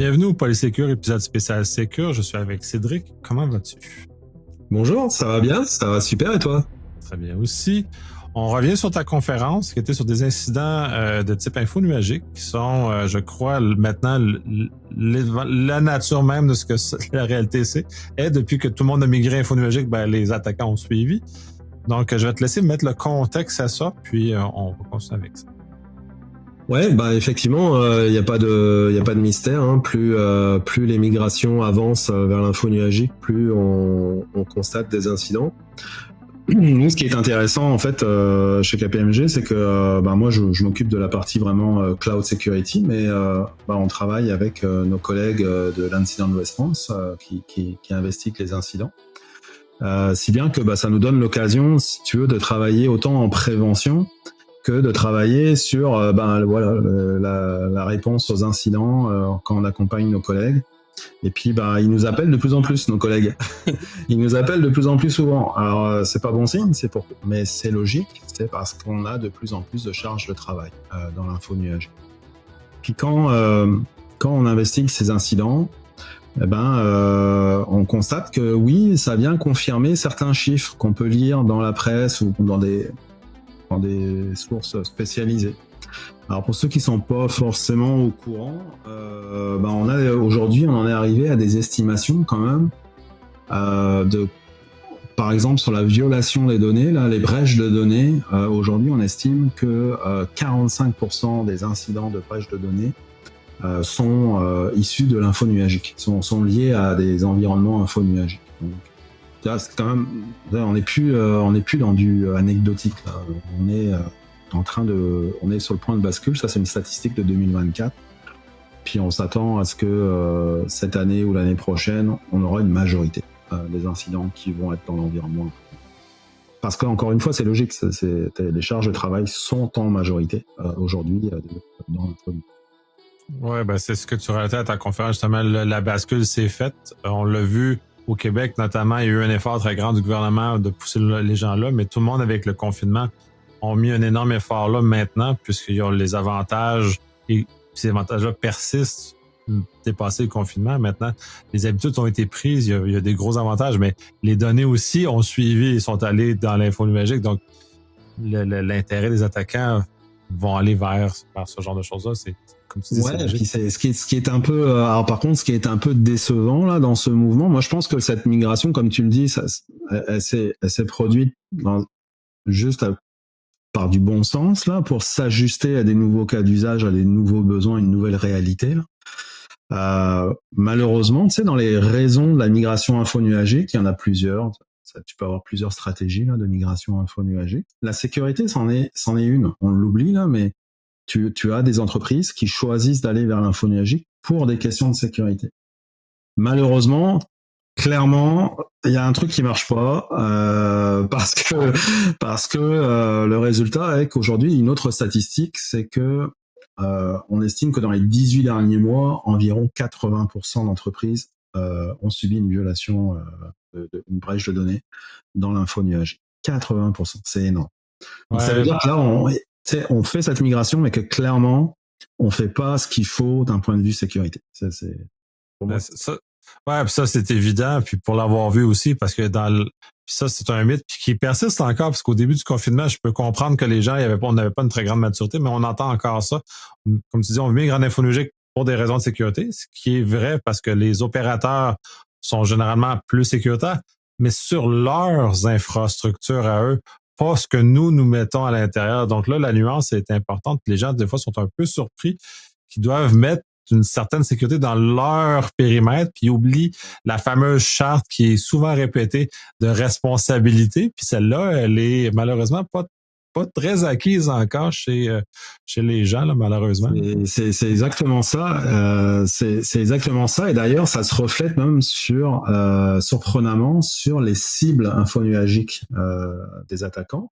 Bienvenue au Polysécure, épisode spécial Sécure. Je suis avec Cédric. Comment vas-tu? Bonjour, ça va bien? Ça va super et toi? Très bien aussi. On revient sur ta conférence qui était sur des incidents de type infonuagique qui sont, je crois, maintenant la nature même de ce que la réalité c'est. Et depuis que tout le monde a migré infonuagique, ben, les attaquants ont suivi. Donc, je vais te laisser mettre le contexte à ça, puis on va continuer avec ça. Ouais, bah effectivement, il n'y a pas de mystère. Hein. Plus les migrations avancent vers l'info nuagique, plus on constate des incidents. Nous, ce qui est intéressant en fait chez KPMG, c'est que moi, je m'occupe de la partie vraiment cloud security, mais on travaille avec nos collègues de l'incident response qui investiguent les incidents. Si bien que ça nous donne l'occasion, si tu veux, de travailler autant en prévention que de travailler sur la réponse aux incidents quand on accompagne nos collègues. Et puis ils nous appellent de plus en plus, nos collègues. Ils nous appellent de plus en plus souvent. Alors c'est pas bon signe, mais c'est logique, c'est parce qu'on a de plus en plus de charges de travail dans l'info nuage. Puis quand on investigue ces incidents, on constate que oui, ça vient confirmer certains chiffres qu'on peut lire dans la presse ou dans des sources spécialisées. Alors pour ceux qui sont pas forcément au courant, aujourd'hui on en est arrivé à des estimations quand même par exemple sur la violation des données, là, les brèches de données. Aujourd'hui on estime que 45% des incidents de brèches de données sont issus de l'info nuagique, sont liés à des environnements info nuagiques. Donc, c'est quand même, on n'est plus dans du anecdotique. Là. On est sur le point de bascule. Ça, c'est une statistique de 2024. Puis on s'attend à ce que cette année ou l'année prochaine, on aura une majorité des incidents qui vont être dans l'environnement. Parce qu'encore une fois, c'est logique. Les charges de travail sont en majorité aujourd'hui dans le produit. Ouais, c'est ce que tu relatais à ta conférence. Justement, la bascule s'est faite. On l'a vu. Au Québec, notamment, il y a eu un effort très grand du gouvernement de pousser les gens là, mais tout le monde, avec le confinement, ont mis un énorme effort là maintenant, puisqu'ils ont les avantages, et ces avantages-là persistent, dépasser le confinement. Maintenant, les habitudes ont été prises, il y a des gros avantages, mais les données aussi ont suivi et sont allées dans l'info numérique. Donc, l'intérêt des attaquants vont aller vers ce genre de choses-là. C'est comme tu dis. Ouais, puis ce qui est un peu, alors par contre, ce qui est un peu décevant là dans ce mouvement, moi je pense que cette migration, comme tu le dis, elle s'est produite par du bon sens là, pour s'ajuster à des nouveaux cas d'usage, à des nouveaux besoins, une nouvelle réalité là. Malheureusement, tu sais, dans les raisons de la migration info-nuagique, il y en a plusieurs. Tu peux avoir plusieurs stratégies là de migration info-nuagique. La sécurité, c'en est une. On l'oublie là, mais tu as des entreprises qui choisissent d'aller vers l'info nuagique pour des questions de sécurité. Malheureusement, clairement, il y a un truc qui marche pas parce que le résultat est qu'aujourd'hui, une autre statistique, c'est que on estime que dans les 18 derniers mois, environ 80% d'entreprises ont subi une violation une brèche de données dans l'info nuagique. 80%, c'est énorme. Donc, ça veut dire que là, on fait cette migration, mais que clairement, on fait pas ce qu'il faut d'un point de vue sécurité. Ça, c'est pour moi. Ça c'est évident. Puis pour l'avoir vu aussi, parce que ça c'est un mythe qui persiste encore, parce qu'au début du confinement, je peux comprendre que les gens, on n'avait pas une très grande maturité, mais on entend encore ça. Comme tu dis, on migre en infonuagique pour des raisons de sécurité, ce qui est vrai parce que les opérateurs sont généralement plus sécuritaires, mais sur leurs infrastructures à eux, pas ce que nous mettons à l'intérieur. Donc là, la nuance est importante. Les gens, des fois, sont un peu surpris qu'ils doivent mettre une certaine sécurité dans leur périmètre, puis oublient la fameuse charte qui est souvent répétée de responsabilité. Puis celle-là, elle est malheureusement pas très acquise encore chez les gens, là, malheureusement. C'est exactement ça. C'est exactement ça. Et d'ailleurs, ça se reflète même surprenamment sur les cibles infonuagiques des attaquants.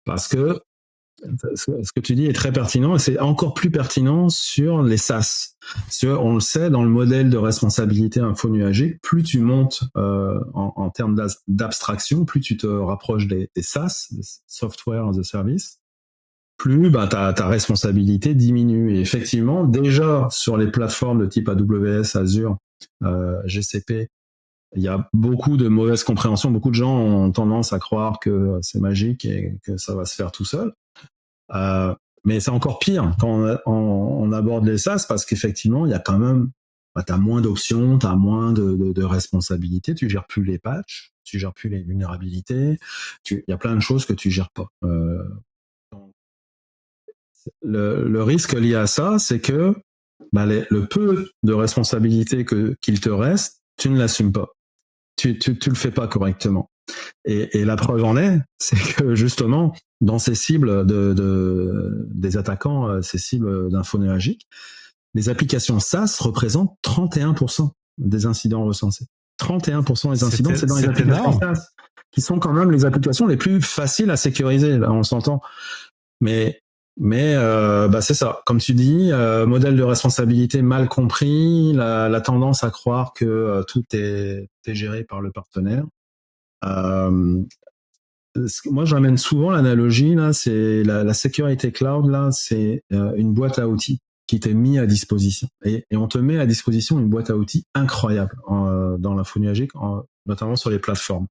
Parce que ce que tu dis est très pertinent et c'est encore plus pertinent sur les SaaS. On le sait, dans le modèle de responsabilité infonuagique, plus tu montes en termes d'abstraction, plus tu te rapproches des SaaS, des Software as a Service, plus ta responsabilité diminue. Et effectivement, déjà sur les plateformes de type AWS, Azure, GCP, il y a beaucoup de mauvaise compréhension. Beaucoup de gens ont tendance à croire que c'est magique et que ça va se faire tout seul. Mais c'est encore pire quand on aborde les SaaS, parce qu'effectivement, il y a quand même, t'as moins d'options, t'as moins de responsabilités, tu gères plus les patchs, tu gères plus les vulnérabilités, il y a plein de choses que tu gères pas. Le risque lié à ça, c'est que le peu de responsabilité qu'il te reste, tu ne l'assumes pas. Tu le fais pas correctement. Et la preuve en est, c'est que justement, dans ces cibles des attaquants, ces cibles d'info nuagique, les applications SaaS représentent 31% des incidents recensés. 31% des incidents, c'est dans les applications SaaS, qui sont quand même les applications les plus faciles à sécuriser, là, on s'entend. Mais c'est ça. Comme tu dis, modèle de responsabilité mal compris, la tendance à croire que tout est géré par le partenaire. Moi, j'amène souvent l'analogie, là, c'est la sécurité cloud, là, c'est une boîte à outils qui t'est mise à disposition. Et on te met à disposition une boîte à outils incroyable dans l'info nuagique, notamment sur les plateformes.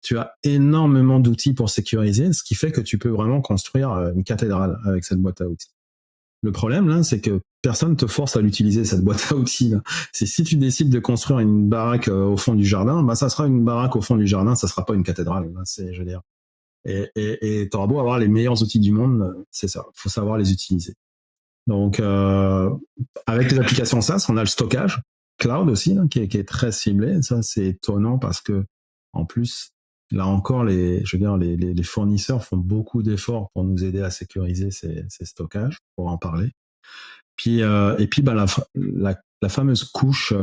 Tu as énormément d'outils pour sécuriser, ce qui fait que tu peux vraiment construire une cathédrale avec cette boîte à outils. Le problème, là, c'est que personne te force à l'utiliser, cette boîte à outils, là. C'est si tu décides de construire une baraque au fond du jardin, ça sera une baraque au fond du jardin, ça sera pas une cathédrale, là, je veux dire. Et t'auras beau avoir les meilleurs outils du monde, c'est ça, faut savoir les utiliser. Donc, avec les applications SaaS, on a le stockage cloud aussi, là, qui est très ciblé. Ça, c'est étonnant parce que, en plus, là encore, les fournisseurs font beaucoup d'efforts pour nous aider à sécuriser ces stockages, pour en parler. Puis, la fameuse couche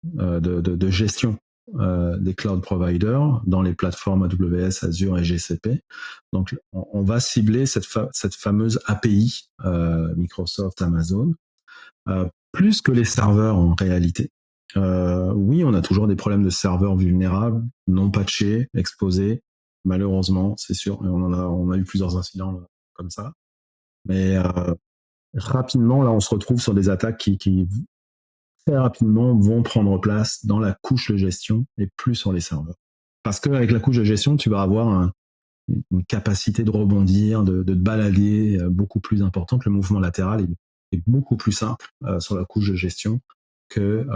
de gestion des cloud providers dans les plateformes AWS, Azure et GCP. Donc, on va cibler cette fameuse API Microsoft, Amazon, plus que les serveurs en réalité. Oui, on a toujours des problèmes de serveurs vulnérables, non patchés, exposés. Malheureusement, c'est sûr. Et on a eu plusieurs incidents comme ça. Mais rapidement, là, on se retrouve sur des attaques qui très rapidement vont prendre place dans la couche de gestion et plus sur les serveurs. Parce qu'avec la couche de gestion, tu vas avoir une capacité de rebondir, de te balader beaucoup plus importante. Le mouvement latéral est beaucoup plus simple sur la couche de gestion que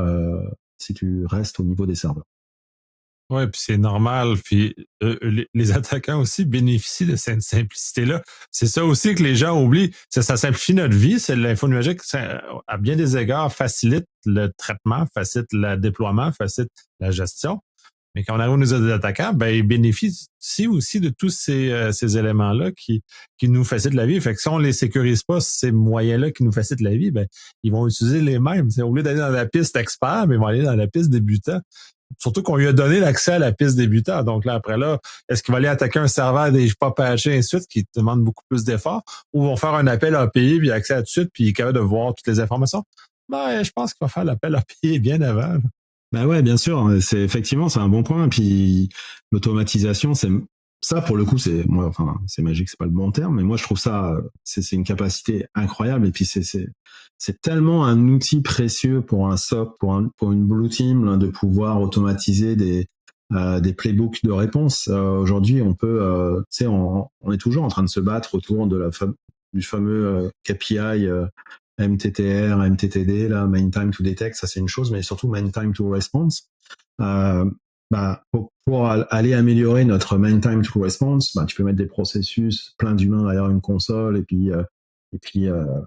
si tu restes au niveau des serveurs. Oui, puis c'est normal. Puis les attaquants aussi bénéficient de cette simplicité-là. C'est ça aussi que les gens oublient. Ça simplifie notre vie. C'est l'info nuagique, à bien des égards, facilite le traitement, facilite le déploiement, facilite la gestion. Mais quand on arrive au niveau des attaquants, ils bénéficient aussi de tous ces éléments-là qui nous facilitent la vie. Fait que si on les sécurise pas, ces moyens-là qui nous facilitent la vie, ils vont utiliser les mêmes. Au lieu d'aller dans la piste expert, ils vont aller dans la piste débutant. Surtout qu'on lui a donné l'accès à la piste débutant. Donc là, après là, est-ce qu'il va aller attaquer un serveur des pas patchés et ainsi de suite qui demande beaucoup plus d'efforts, ou vont faire un appel API puis accès à tout de suite puis il est capable de voir toutes les informations? Je pense qu'il va faire l'appel API bien avant. Ouais, bien sûr. C'est un bon point. Puis l'automatisation, ça pour le coup, c'est magique, c'est pas le bon terme, mais moi je trouve ça, c'est une capacité incroyable. Et puis c'est tellement un outil précieux pour un SOC, pour une blue team, là, de pouvoir automatiser des playbooks de réponse. Aujourd'hui, on peut, on est toujours en train de se battre autour de du fameux KPI MTTR, MTTD, là, Main Time to Detect, ça c'est une chose, mais surtout Main Time to Response. Pour aller améliorer notre Main Time to Response, tu peux mettre des processus, plein d'humains derrière une console, et puis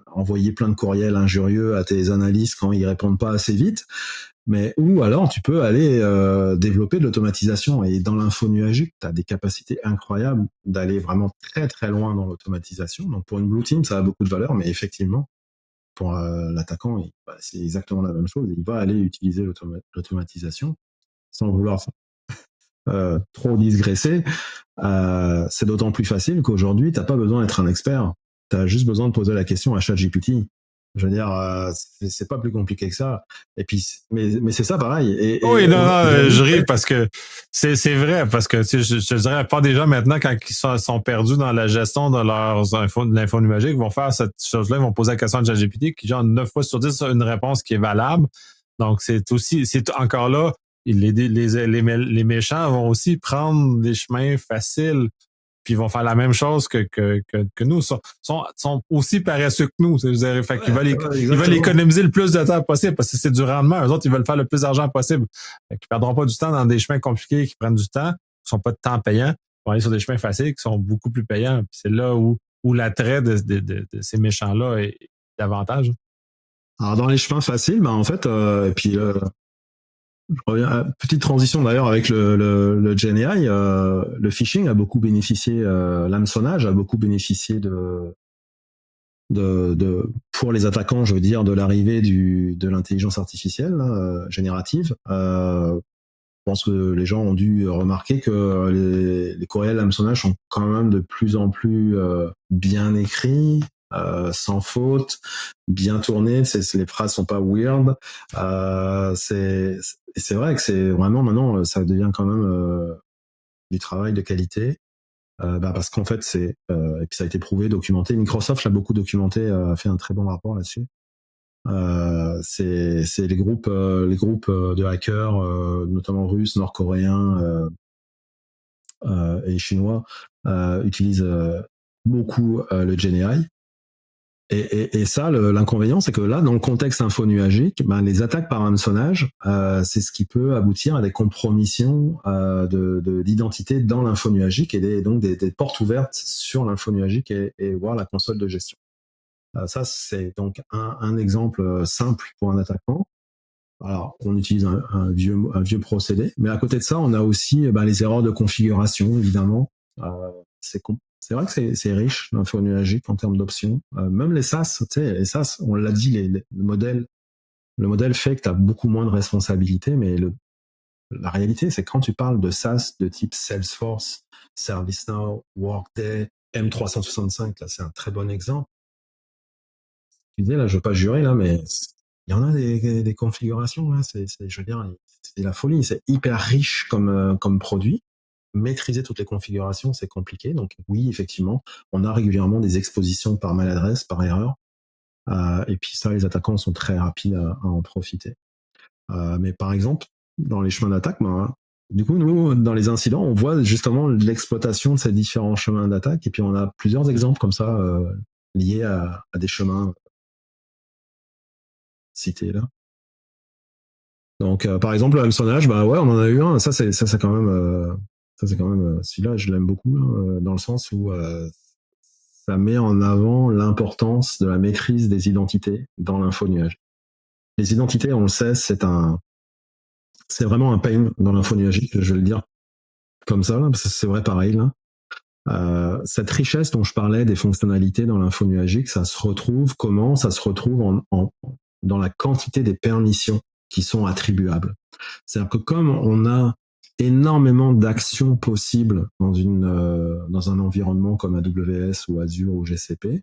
envoyer plein de courriels injurieux à tes analystes quand ils répondent pas assez vite. Ou alors tu peux aller développer de l'automatisation. Et dans l'info nuagique, tu as des capacités incroyables d'aller vraiment très très loin dans l'automatisation. Donc pour une blue team, ça a beaucoup de valeur, mais effectivement, pour l'attaquant, c'est exactement la même chose. Il va aller utiliser l'automatisation sans vouloir trop digresser. C'est d'autant plus facile qu'aujourd'hui, tu n'as pas besoin d'être un expert. Tu as juste besoin de poser la question à ChatGPT. Je veux dire, c'est pas plus compliqué que ça. Et puis, mais c'est ça pareil. Oui, non, je ris parce que c'est vrai, parce que tu sais, je te dirais, pas des gens maintenant, quand ils sont perdus dans la gestion de de l'info numérique, vont faire cette chose-là, ils vont poser la question à ChatGPT, qui genre 9 fois sur 10 a une réponse qui est valable. Donc, c'est encore là, les méchants vont aussi prendre des chemins faciles, puis ils vont faire la même chose que nous. Sont aussi paresseux que nous. Fait qu'ils veulent économiser le plus de temps possible parce que c'est du rendement. Eux autres, ils veulent faire le plus d'argent possible. Fait qu'ils perdront pas du temps dans des chemins compliqués qui prennent du temps, qui sont pas de temps payants. Ils vont aller sur des chemins faciles qui sont beaucoup plus payants. Puis c'est là où l'attrait de ces méchants-là est davantage. Alors dans les chemins faciles, en fait, et puis petite transition d'ailleurs avec le GenAI, le phishing a beaucoup bénéficié, l'hameçonnage a beaucoup bénéficié pour les attaquants, je veux dire, de l'arrivée de l'intelligence artificielle générative. Je pense que les gens ont dû remarquer que les courriels hameçonnage sont quand même de plus en plus bien écrits, sans faute, bien tournés. Les phrases sont pas weird. C'est vrai que c'est vraiment maintenant, ça devient quand même du travail de qualité. Parce qu'en fait, et puis ça a été prouvé, documenté. Microsoft l'a beaucoup documenté, a fait un très bon rapport là-dessus. C'est les groupes de hackers, notamment russes, nord-coréens et chinois, utilisent beaucoup le GenAI. Et ça, l'inconvénient, c'est que là, dans le contexte infonuagique, les attaques par hameçonnage, c'est ce qui peut aboutir à des compromissions d'identité dans l'infonuagique et donc des portes ouvertes sur l'infonuagique et voir la console de gestion. Ça, c'est donc un exemple simple pour un attaquant. Alors, on utilise un vieux procédé, mais à côté de ça, on a aussi les erreurs de configuration, évidemment. C'est vrai que c'est riche, l'info nuagique, en termes d'options. Même les SaaS, tu sais, les SaaS, on l'a dit, le modèle fait que tu as beaucoup moins de responsabilités, mais la réalité, c'est quand tu parles de SaaS de type Salesforce, ServiceNow, Workday, M365, là, c'est un très bon exemple. Tu disais, là, je veux pas jurer, là, mais il y en a des configurations, là, je veux dire, c'est la folie, c'est hyper riche comme produit. Maîtriser toutes les configurations, c'est compliqué. Donc oui, effectivement, on a régulièrement des expositions par maladresse, par erreur. Et puis ça, les attaquants sont très rapides à en profiter. Mais par exemple, dans les chemins d'attaque, du coup, nous, dans les incidents, on voit justement l'exploitation de ces différents chemins d'attaque. Et puis on a plusieurs exemples comme ça liés à des chemins cités là. Donc par exemple, le hameçonnage, ouais, on en a eu un. Ça c'est quand même... celui-là, je l'aime beaucoup, là, dans le sens où ça met en avant l'importance de la maîtrise des identités dans l'infonuage. Les identités, on le sait, c'est vraiment un pain dans l'infonuagique, je vais le dire comme ça, là, parce que c'est vrai pareil. Là. Cette richesse dont je parlais des fonctionnalités dans l'infonuagique, ça se retrouve comment? Ça se retrouve dans la quantité des permissions qui sont attribuables. C'est-à-dire que comme on a énormément d'actions possibles dans un environnement comme AWS ou Azure ou GCP,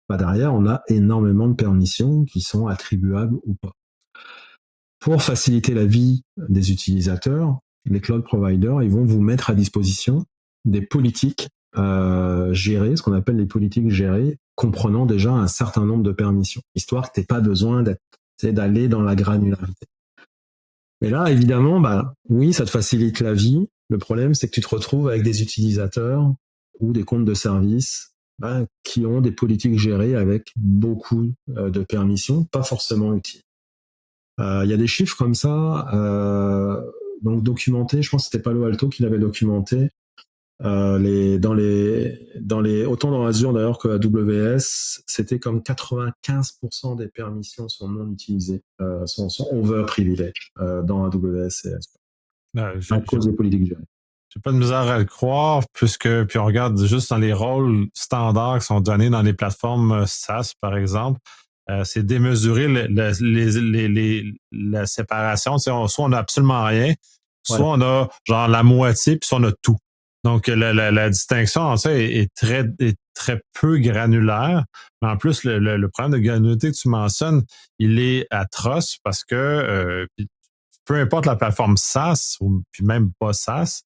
derrière, on a énormément de permissions qui sont attribuables ou pas. Pour faciliter la vie des utilisateurs, les cloud providers, ils vont vous mettre à disposition des politiques gérées, ce qu'on appelle les politiques gérées, comprenant déjà un certain nombre de permissions, histoire que tu n'aies pas besoin d'aller dans la granularité. Mais là, évidemment, oui, ça te facilite la vie. Le problème, c'est que tu te retrouves avec des utilisateurs ou des comptes de service qui ont des politiques gérées avec beaucoup de permissions, pas forcément utiles. Il y a des chiffres comme ça, donc documentés. Je pense que c'était Palo Alto qui l'avait documenté. Autant dans Azure d'ailleurs que AWS, c'était comme 95% des permissions sont non utilisées, sont over privilege dans AWS et Azure. À cause des politiques gérées. J'ai pas de misère à le croire, puis on regarde juste dans les rôles standards qui sont donnés dans les plateformes SaaS, par exemple. C'est démesurer la séparation. Soit on a absolument rien, soit on a genre la moitié, puis soit on a tout. Donc, la distinction en ça est très peu granulaire. Mais en plus, le problème de granularité que tu mentionnes, il est atroce parce que peu importe la plateforme SaaS ou puis même pas SaaS,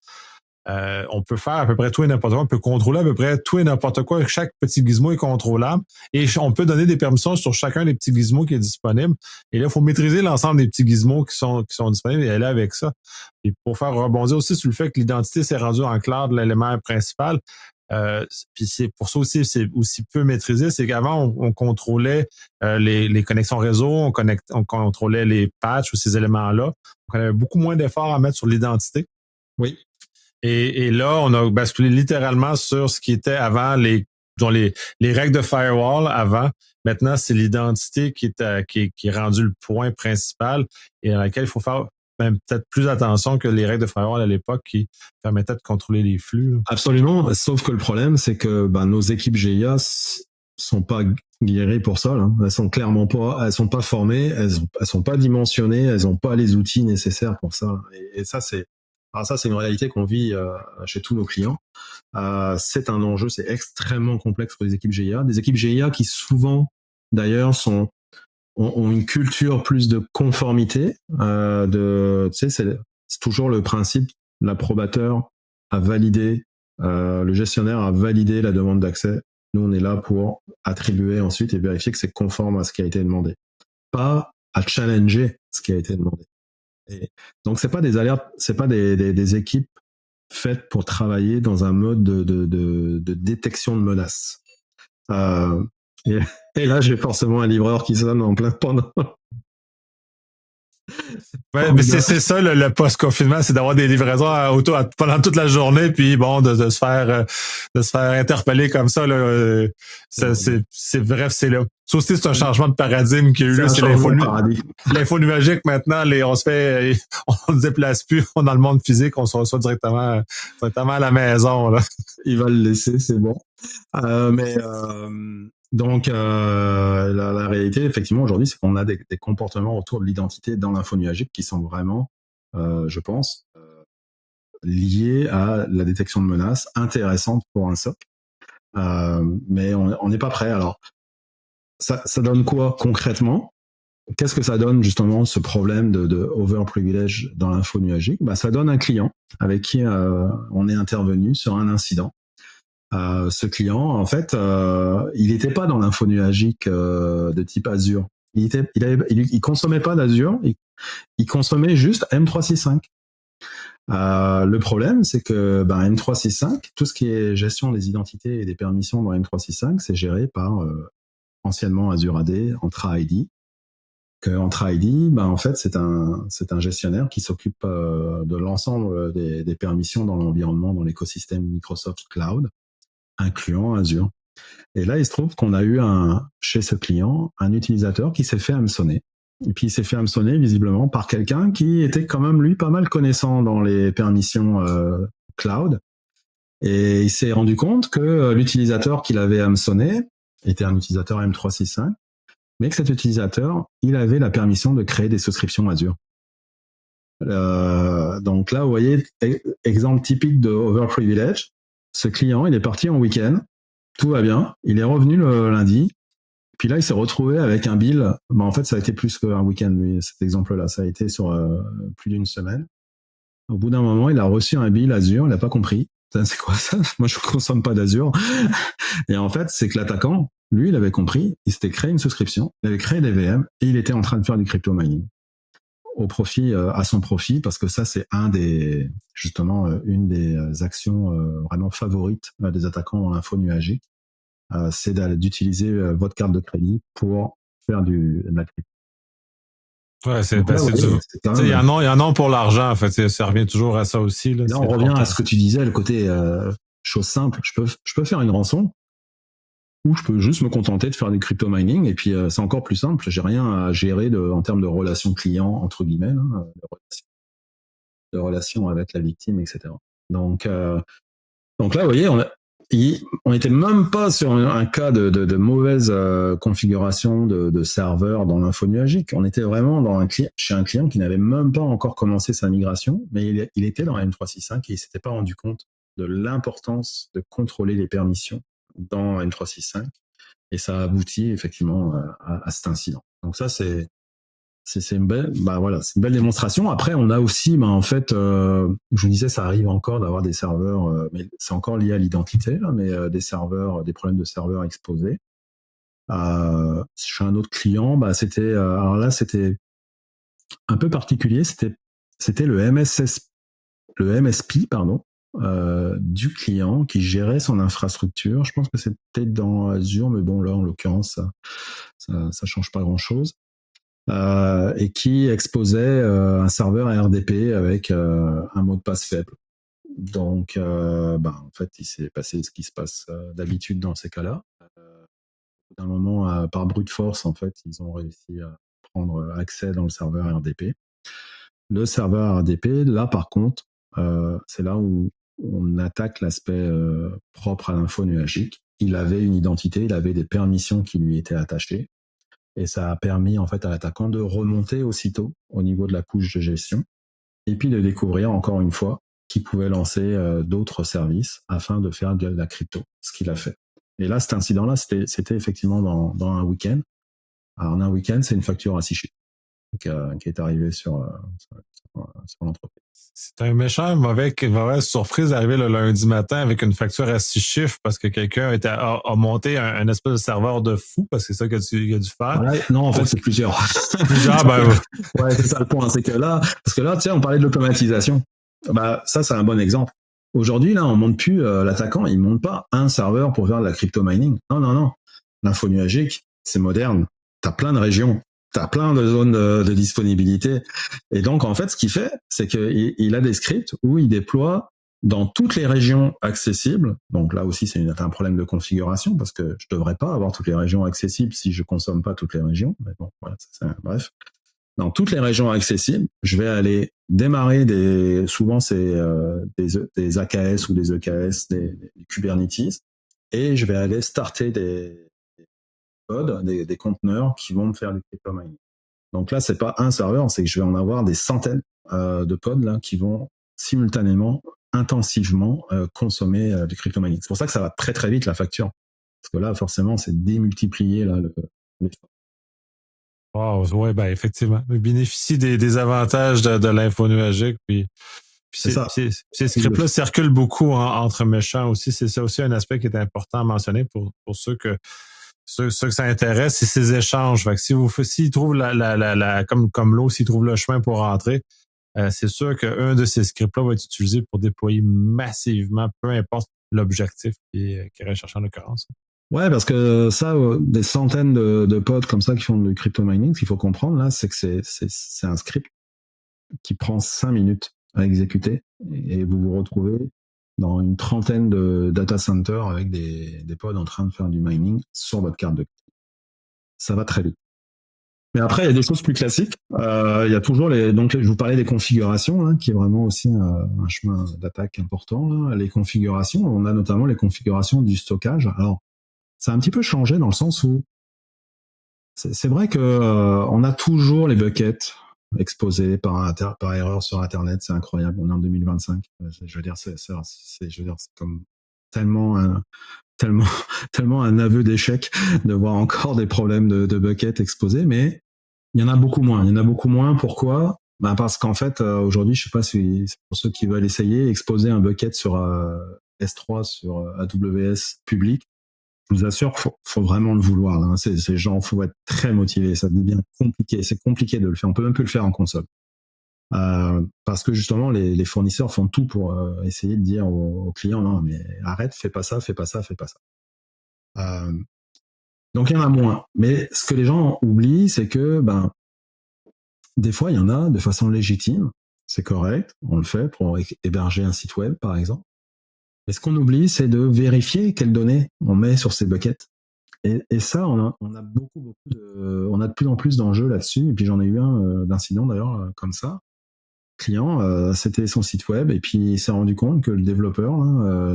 on peut faire à peu près tout et n'importe quoi. On peut contrôler à peu près tout et n'importe quoi. Chaque petit gizmo est contrôlable et on peut donner des permissions sur chacun des petits gizmos qui est disponible. Et là, il faut maîtriser l'ensemble des petits gizmos qui sont disponibles et aller avec ça. Et pour faire rebondir aussi sur le fait que l'identité s'est rendue en clair de l'élément principal, puis c'est pour ça aussi, c'est aussi peu maîtrisé, c'est qu'avant, on contrôlait les connexions réseau, on contrôlait les patchs ou ces éléments-là. Donc, on avait beaucoup moins d'efforts à mettre sur l'identité. Oui. Et là, on a basculé littéralement sur ce qui était avant les règles de firewall avant. Maintenant, c'est l'identité qui est rendue le point principal et à laquelle il faut faire même peut-être plus attention que les règles de firewall à l'époque qui permettaient de contrôler les flux. Absolument, sauf que le problème, c'est que nos équipes GIA sont pas guéries pour ça. Là. Elles sont clairement pas, elles sont pas formées, elles sont pas dimensionnées, elles ont pas les outils nécessaires pour ça. Et ça, c'est une réalité qu'on vit chez tous nos clients. C'est un enjeu, c'est extrêmement complexe pour les équipes GIA. Des équipes GIA qui souvent, d'ailleurs, ont une culture plus de conformité. C'est toujours le principe, l'approbateur a validé, le gestionnaire a validé la demande d'accès. Nous, on est là pour attribuer ensuite et vérifier que c'est conforme à ce qui a été demandé. Pas à challenger ce qui a été demandé. Et donc, c'est pas des alertes, c'est pas des équipes faites pour travailler dans un mode de détection de menaces. Et là, j'ai forcément un livreur qui sonne en plein pendant. Ouais, mais c'est ça le post-confinement, c'est d'avoir des livraisons pendant toute la journée, puis bon, de se faire interpeller comme ça là. C'est bref, c'est là. Ça aussi, c'est un changement de paradigme qu'il y a eu là. C'est l'info numérique maintenant. On ne se déplace plus, on est dans le monde physique, on se reçoit directement à la maison là. Il va le laisser, c'est bon. Donc, la réalité, effectivement, aujourd'hui, c'est qu'on a des comportements autour de l'identité dans l'info nuagique qui sont vraiment, je pense, liés à la détection de menaces intéressantes pour un SOC. Mais on n'est pas prêt. Alors, ça donne quoi concrètement ? Qu'est-ce que ça donne justement ce problème de overprivilege dans l'info nuagique ? Ça donne un client avec qui on est intervenu sur un incident. Ce client, en fait, il n'était pas dans l'info nuagique de type Azure. Il consommait pas d'Azure, il consommait juste M365. Le problème, c'est que M365, tout ce qui est gestion des identités et des permissions dans M365, c'est géré par anciennement Azure AD, Entra ID. Entra ID, en fait, c'est un gestionnaire qui s'occupe de l'ensemble des permissions dans l'environnement, dans l'écosystème Microsoft Cloud, incluant Azure. Et là, il se trouve qu'on a eu chez ce client un utilisateur qui s'est fait hameçonner. Et puis il s'est fait hameçonner visiblement par quelqu'un qui était quand même lui pas mal connaissant dans les permissions cloud. Et il s'est rendu compte que l'utilisateur qu'il avait hameçonné était un utilisateur M365, mais que cet utilisateur, il avait la permission de créer des souscriptions Azure. Donc là, vous voyez, exemple typique de overprivilege. Ce client, il est parti en week-end, tout va bien, il est revenu le lundi, puis là, il s'est retrouvé avec un bill. En fait, ça a été plus qu'un week-end, lui, cet exemple-là. Ça a été sur plus d'une semaine. Au bout d'un moment, il a reçu un bill Azure, il n'a pas compris. C'est quoi ça ? Moi, je ne consomme pas d'Azure. Et en fait, c'est que l'attaquant, lui, il avait compris, il s'était créé une souscription, il avait créé des VM et il était en train de faire du crypto mining. À son profit, parce que ça, c'est une des actions vraiment favorites des attaquants dans l'info nuagique, c'est d'utiliser votre carte de crédit pour faire de la crypto. Ouais, il y en a pour l'argent, en fait. Ça revient toujours à ça aussi. Là on revient à ce que tu disais, le côté chose simple. Je peux faire une rançon, ou je peux juste me contenter de faire du crypto mining, et puis c'est encore plus simple. J'ai rien à gérer en termes de relations clients, entre guillemets, de relations avec la victime, etc. Donc là, vous voyez, on n'était même pas sur un cas de mauvaise configuration de serveur dans l'info nuagique. On était vraiment chez un client qui n'avait même pas encore commencé sa migration, mais il était dans la M365 et il s'était pas rendu compte de l'importance de contrôler les permissions dans M365 et ça aboutit effectivement à cet incident. Donc ça, c'est une belle, c'est une belle démonstration. Après, on a aussi, en fait, je vous disais, ça arrive encore d'avoir des serveurs, mais c'est encore lié à l'identité, là, mais des serveurs, des problèmes de serveurs exposés. Chez un autre client, alors là, c'était un peu particulier. C'était le MSP, pardon, du client qui gérait son infrastructure. Je pense que c'était dans Azure, mais bon, là, en l'occurrence, ça change pas grand-chose. Et qui exposait un serveur RDP avec un mot de passe faible. Donc, en fait, il s'est passé ce qui se passe d'habitude dans ces cas-là. D'un moment, par brute force, en fait, ils ont réussi à prendre accès dans le serveur RDP. Le serveur RDP, là, par contre, c'est là où on attaque l'aspect propre à l'info nuagique. Il avait une identité, il avait des permissions qui lui étaient attachées. Et ça a permis en fait à l'attaquant de remonter aussitôt au niveau de la couche de gestion et puis de découvrir encore une fois qu'il pouvait lancer d'autres services afin de faire de la crypto, ce qu'il a fait. Et là, cet incident-là, c'était effectivement dans un week-end. Alors, en un week-end, c'est une facture à 6 chiffres qui est arrivée sur l'entreprise. C'est un méchant mauvaise surprise d'arriver le lundi matin avec une facture à 6 chiffres parce que quelqu'un a monté un espèce de serveur de fou, parce que c'est ça qu'il a dû faire. Voilà. Non, en fait, c'est plusieurs. Plusieurs, ouais, c'est ça le point. C'est que là, tu sais, on parlait de l'automatisation. Ça, c'est un bon exemple. Aujourd'hui, là, on monte plus, l'attaquant, il monte pas un serveur pour faire de la crypto mining. Non. L'info nuagique, c'est moderne. T'as plein de régions. T'as plein de zones de disponibilité. Et donc, en fait, ce qu'il fait, c'est qu'il a des scripts où il déploie dans toutes les régions accessibles. Donc là aussi, c'est un problème de configuration parce que je devrais pas avoir toutes les régions accessibles si je consomme pas toutes les régions. Mais bon, voilà, bref. Dans toutes les régions accessibles, je vais aller démarrer souvent c'est des AKS ou des EKS, des Kubernetes, et je vais aller starter des pods, des conteneurs qui vont me faire du crypto mining. Donc là, c'est pas un serveur, c'est que je vais en avoir des centaines de pods là qui vont simultanément, intensivement consommer du crypto mining. C'est pour ça que ça va très très vite la facture, parce que là, forcément, c'est démultiplié là l'effort. Wow, ouais, effectivement. Il bénéficie des avantages de l'info nuagique. Puis ces scripts-là circulent beaucoup entre méchants aussi. C'est ça aussi un aspect qui est important à mentionner pour ceux que ça intéresse, c'est ces échanges. Fait que s'ils trouvent comme l'eau, s'ils trouvent le chemin pour rentrer, c'est sûr qu'un de ces scripts-là va être utilisé pour déployer massivement, peu importe l'objectif qui est recherché en l'occurrence. Ouais, parce que ça, des centaines de pods comme ça qui font du crypto mining, ce qu'il faut comprendre là, c'est que c'est un script qui prend 5 minutes à exécuter et vous vous retrouvez dans une trentaine de data centers avec des pods en train de faire du mining sur votre carte de crédit. Ça va très vite. Mais après, il y a des choses plus classiques. Il y a toujours donc je vous parlais des configurations, hein, qui est vraiment aussi un chemin d'attaque important. Là. Les configurations, on a notamment les configurations du stockage. Alors, ça a un petit peu changé dans le sens où c'est vrai que on a toujours les buckets exposés par erreur sur Internet. C'est incroyable. On est en 2025. Je veux dire, c'est comme tellement un aveu d'échec de voir encore des problèmes de buckets exposés, mais il y en a beaucoup moins. Il y en a beaucoup moins. Pourquoi? Parce qu'en fait, aujourd'hui, je sais pas si pour ceux qui veulent essayer, exposer un bucket sur S3 sur AWS public, je vous assure, faut vraiment le vouloir. Là. Ces gens, faut être très motivé. Ça devient compliqué. C'est compliqué de le faire. On peut même plus le faire en console. Parce que justement, les fournisseurs font tout pour essayer de dire aux clients, non, mais arrête, fais pas ça, fais pas ça, fais pas ça. Donc il y en a moins. Mais ce que les gens oublient, c'est que des fois, il y en a de façon légitime. C'est correct, on le fait pour héberger un site web, par exemple. Mais ce qu'on oublie, c'est de vérifier quelles données on met sur ces buckets. Et ça, on a on a de plus en plus d'enjeux là-dessus. Et puis j'en ai eu un d'incident d'ailleurs comme ça. Client, c'était son site web et puis il s'est rendu compte que le développeur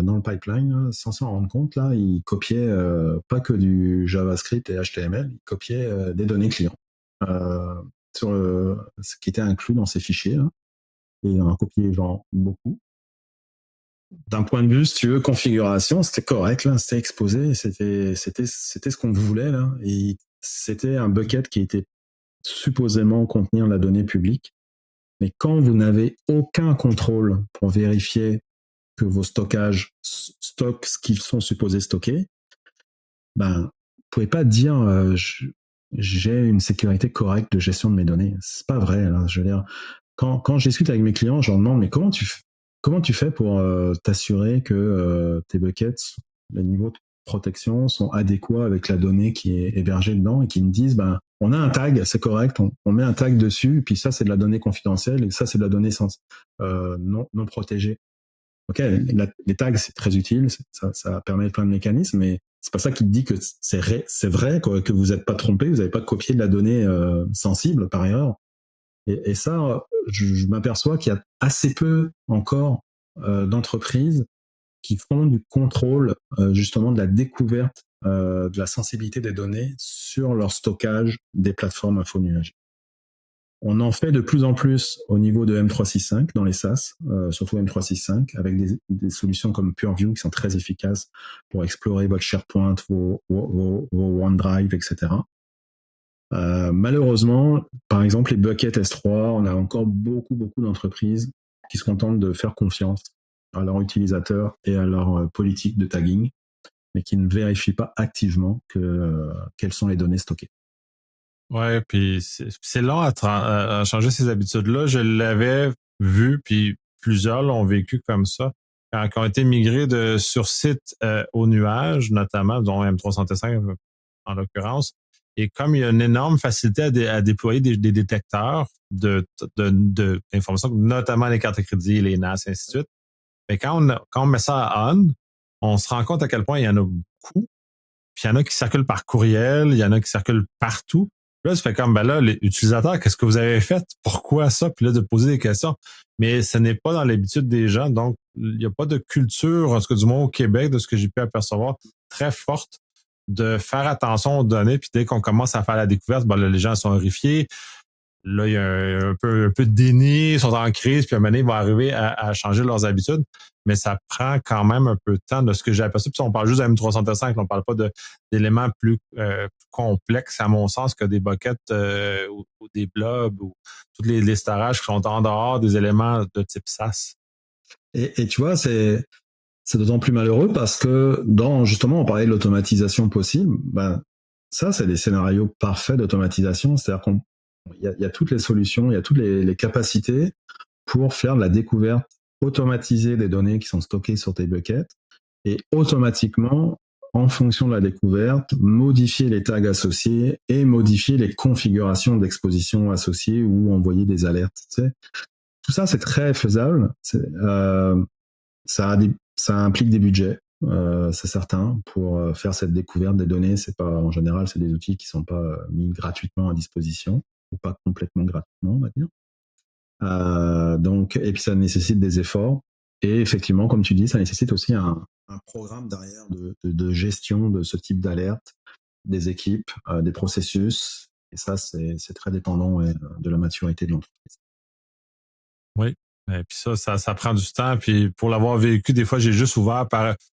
dans le pipeline, sans s'en rendre compte, là, il copiait pas que du JavaScript et HTML, il copiait des données clients sur ce qui était inclus dans ces fichiers. Là. Et il en a copié genre beaucoup. d'un point de vue, si tu veux, configuration, c'était correct, là, c'était exposé, c'était ce qu'on voulait, là, et c'était un bucket qui était supposément contenir la donnée publique. Mais quand vous n'avez aucun contrôle pour vérifier que vos stockages stockent ce qu'ils sont supposés stocker, ben, vous pouvez pas dire j'ai une sécurité correcte de gestion de mes données. C'est pas vrai. Là. Je veux dire, quand je discute avec mes clients, je leur demande mais comment tu fais pour t'assurer que tes buckets, les niveaux de protection sont adéquats avec la donnée qui est hébergée dedans et qui me disent ben on a un tag, c'est correct, on met un tag dessus, et puis ça c'est de la donnée confidentielle et ça c'est de la donnée non protégée. Ok, les tags c'est très utile, ça permet plein de mécanismes, mais c'est pas ça qui te dit que c'est vrai quoi, que vous n'êtes pas trompé, vous n'avez pas copié de la donnée sensible par erreur. Et ça, je m'aperçois qu'il y a assez peu encore d'entreprises qui font du contrôle justement de la découverte de la sensibilité des données sur leur stockage des plateformes infonuagiques. On en fait de plus en plus au niveau de M365 dans les SaaS, surtout M365, avec des solutions comme Purview qui sont très efficaces pour explorer votre SharePoint, vos OneDrive, etc. Malheureusement, par exemple, les buckets S3, on a encore beaucoup d'entreprises qui se contentent de faire confiance à leurs utilisateurs et à leur politique de tagging, mais qui ne vérifient pas activement quelles sont les données stockées. Ouais, puis c'est long à changer ces habitudes-là. Je l'avais vu, puis plusieurs l'ont vécu comme ça. Quand ils ont été migrés sur site au nuage, notamment, dont M365 en l'occurrence. Et comme il y a une énorme facilité à déployer des détecteurs d'informations, notamment les cartes de crédit, les NAS, et ainsi de suite. Mais quand on met ça à on se rend compte à quel point il y en a beaucoup. Puis il y en a qui circulent par courriel, il y en a qui circulent partout. Là, tu fais comme, ben là, les utilisateurs, qu'est-ce que vous avez fait? Pourquoi ça? Puis là, de poser des questions. Mais ce n'est pas dans l'habitude des gens. Donc, il n'y a pas de culture, en tout cas du moins au Québec, de ce que j'ai pu apercevoir, très forte de faire attention aux données. Puis dès qu'on commence à faire la découverte, ben là, les gens sont horrifiés. Là, il y a un peu de déni, ils sont en crise, puis à un moment donné, ils vont arriver à changer leurs habitudes. Mais ça prend quand même un peu de temps de ce que j'ai aperçu. Puis on parle juste de M365, on parle pas d'éléments plus complexes, à mon sens, que des buckets ou des blobs ou tous les storages qui sont en dehors des éléments de type SaaS. Et tu vois, c'est d'autant plus malheureux parce que justement, on parlait de l'automatisation possible. Ben, ça, c'est des scénarios parfaits d'automatisation. C'est-à-dire qu'il y a toutes les solutions, il y a toutes les capacités pour faire de la découverte automatisée des données qui sont stockées sur tes buckets et automatiquement, en fonction de la découverte, modifier les tags associés et modifier les configurations d'exposition associées ou envoyer des alertes. Tu sais. Tout ça, c'est très faisable. Ça implique des budgets, c'est certain. Pour faire cette découverte des données, en général, c'est des outils qui sont pas mis gratuitement à disposition ou pas complètement gratuitement, on va dire. Et puis ça nécessite des efforts. Et effectivement, comme tu dis, ça nécessite aussi un programme derrière de gestion de ce type d'alerte, des équipes, des processus. Et ça, c'est très dépendant de la maturité de l'entreprise. Oui. Et puis ça prend du temps. Puis pour l'avoir vécu, des fois, j'ai juste ouvert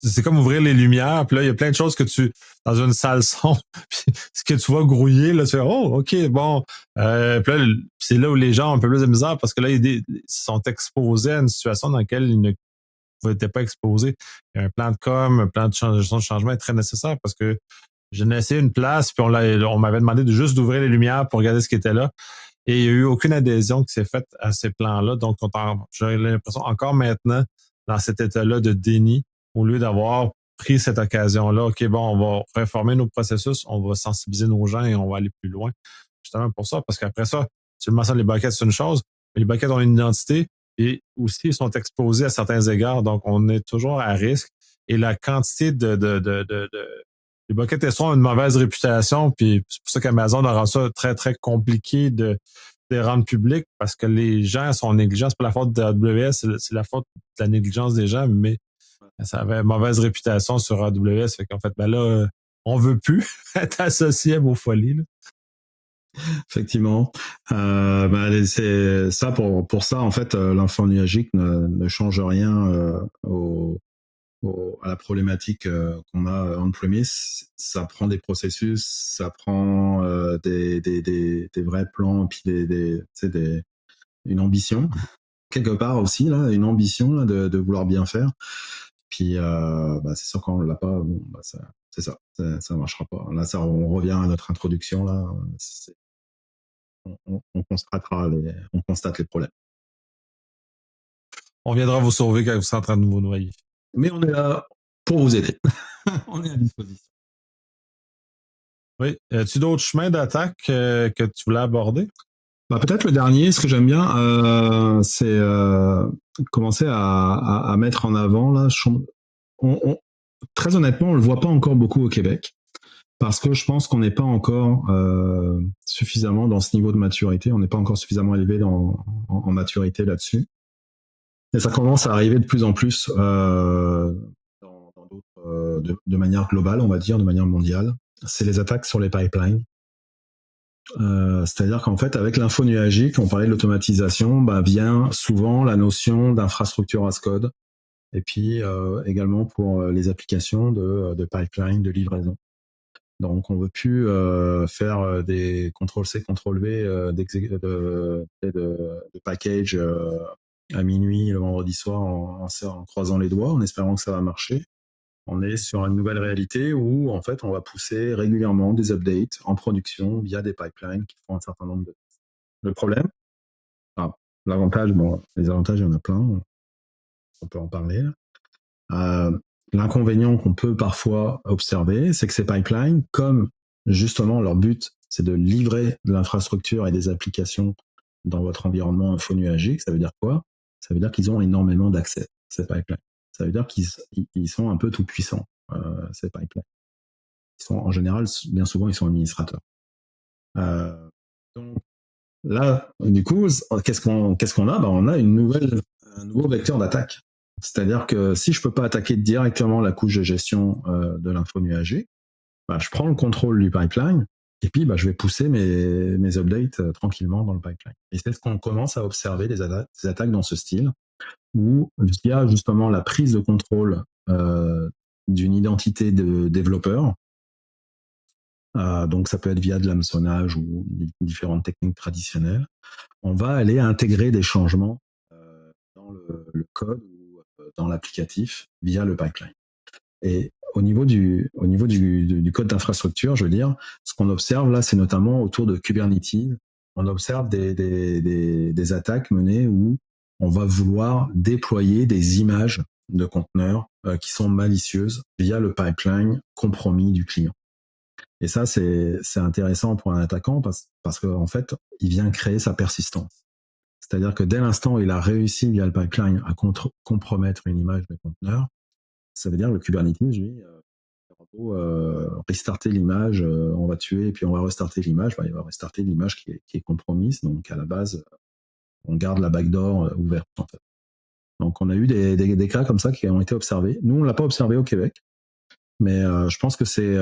c'est comme ouvrir les lumières. Puis là, il y a plein de choses que dans une salle son, puis ce que tu vois grouiller, là, tu fais, oh, OK, bon. Puis là, c'est là où les gens ont un peu plus de misère parce que là, ils sont exposés à une situation dans laquelle ils n'étaient pas exposés. Il y a un plan de com, un plan de changement est très nécessaire parce que j'ai essayé une place, puis on m'avait demandé juste d'ouvrir les lumières pour regarder ce qui était là. Et il n'y a eu aucune adhésion qui s'est faite à ces plans-là. Donc, j'ai l'impression encore maintenant dans cet état-là de déni, au lieu d'avoir pris cette occasion-là, OK, bon, on va réformer nos processus, on va sensibiliser nos gens et on va aller plus loin. Justement pour ça, parce qu'après ça, tu le mentionnes, les buckets, c'est une chose, mais les buckets ont une identité et aussi ils sont exposés à certains égards. Donc, on est toujours à risque. Et la quantité les buckets S3 ont une mauvaise réputation, puis c'est pour ça qu'Amazon a rendu ça très, très compliqué de les rendre publics parce que les gens sont négligents. C'est pas la faute de AWS, c'est la faute de la négligence des gens, mais ça avait une mauvaise réputation sur AWS. Fait qu'en fait, ben là, on veut plus être associé à vos folies. Là. Effectivement. C'est ça pour ça en fait l'info nuagique ne change rien à la problématique qu'on a on-premise. Ça prend des processus, ça prend des vrais plans et puis une ambition quelque part aussi là, une ambition là, de vouloir bien faire. Puis c'est sûr quand on l'a pas, bon, c'est ça marchera pas. Là ça on revient à notre introduction là. On constate les problèmes. On viendra vous sauver quand vous serez en train de vous noyer. Mais on est là pour vous aider. On est à disposition. Oui. As-tu d'autres chemins d'attaque que tu voulais aborder? Peut-être le dernier, ce que j'aime bien, c'est commencer à mettre en avant là. Très honnêtement, on le voit pas encore beaucoup au Québec parce que je pense qu'on n'est pas encore suffisamment dans ce niveau de maturité. On n'est pas encore suffisamment élevé en maturité là-dessus. Et ça commence à arriver de plus en plus dans d'autres, de manière globale, on va dire, de manière mondiale. C'est les attaques sur les pipelines. C'est-à-dire qu'en fait, avec l'info nuagique, on parlait de l'automatisation, vient souvent la notion d'infrastructure as code, et puis également pour les applications de pipeline, de livraison. Donc, on veut plus faire des CTRL-C, CTRL-V de package à minuit le vendredi soir en croisant les doigts, en espérant que ça va marcher. On est sur une nouvelle réalité où, en fait, on va pousser régulièrement des updates en production via des pipelines qui font un certain nombre de tests. Le problème, l'avantage, les avantages, il y en a plein, on peut en parler. L'inconvénient qu'on peut parfois observer, c'est que ces pipelines, comme justement leur but, c'est de livrer de l'infrastructure et des applications dans votre environnement infonuagique, ça veut dire quoi? Ça veut dire qu'ils ont énormément d'accès, ces pipelines. Ça veut dire qu'ils sont un peu tout puissants, ces pipelines. Ils sont, en général, bien souvent, ils sont administrateurs. Donc là, du coup, qu'est-ce qu'on a? On a un nouveau vecteur d'attaque. C'est-à-dire que si je peux pas attaquer directement la couche de gestion de l'info nuagique, je prends le contrôle du pipeline et puis je vais pousser mes updates tranquillement dans le pipeline. Et c'est ce qu'on commence à observer, des attaques dans ce style, où via justement la prise de contrôle d'une identité de développeur, donc ça peut être via de l'hameçonnage ou différentes techniques traditionnelles, on va aller intégrer des changements dans le code ou dans l'applicatif via le pipeline. Et au niveau du code d'infrastructure, je veux dire, ce qu'on observe là, c'est notamment autour de Kubernetes. On observe des attaques menées où on va vouloir déployer des images de conteneurs qui sont malicieuses via le pipeline compromis du client. Et ça, c'est intéressant pour un attaquant parce qu'en fait, il vient créer sa persistance. C'est-à-dire que dès l'instant où il a réussi via le pipeline à compromettre une image de conteneur, ça veut dire que le Kubernetes, lui, restarter l'image, on va tuer et puis on va restarter l'image, il va restarter l'image qui est compromise. Donc à la base, on garde la backdoor ouverte en fait. Donc on a eu des cas comme ça qui ont été observés. Nous, on l'a pas observé au Québec, mais je pense que c'est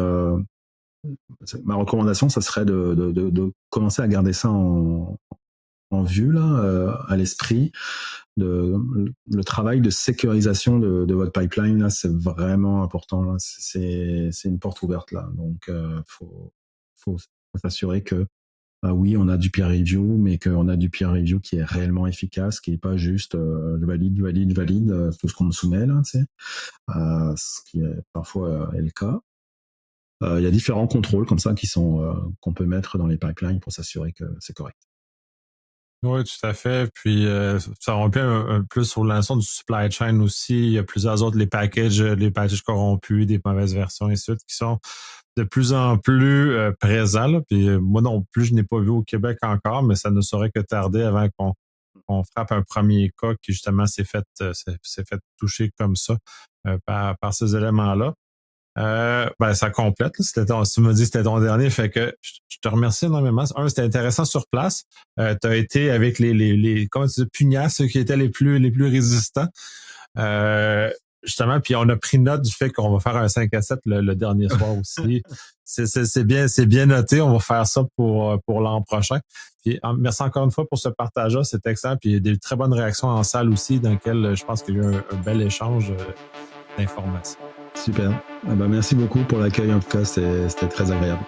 ma recommandation, ça serait de commencer à garder ça en vue là, à l'esprit. Le travail de sécurisation de votre pipeline là, c'est vraiment important là. C'est une porte ouverte là, donc faut s'assurer que oui, on a du peer review, mais qu'on a du peer review qui est réellement efficace, qui est pas juste je valide tout ce qu'on me soumet là, tu sais, ce qui est parfois est le cas. Il y a différents contrôles comme ça qu'on peut mettre dans les pipelines pour s'assurer que c'est correct. Oui, tout à fait. Puis ça remplit un plus sur l'ensemble du supply chain aussi. Il y a plusieurs autres, les packages corrompus, des mauvaises versions et ainsi de suite, qui sont de plus en plus présents. Là. Puis moi non plus, je n'ai pas vu au Québec encore, mais ça ne saurait que tarder avant qu'on frappe un premier cas qui justement s'est fait toucher comme ça par ces éléments-là. Ça complète. Tu m'as dit que c'était ton dernier, fait que je te remercie énormément. C'était intéressant sur place. Tu as été avec les comment tu dis, pugnaces qui étaient les plus résistants. Justement, puis on a pris note du fait qu'on va faire un 5 à 7 le dernier soir aussi. C'est bien noté. On va faire ça pour l'an prochain. Puis, merci encore une fois pour ce partage-là. C'est excellent. Puis il y a des très bonnes réactions en salle aussi, dans lesquelles je pense qu'il y a eu un bel échange d'informations. Super. Merci beaucoup pour l'accueil. En tout cas, c'était très agréable.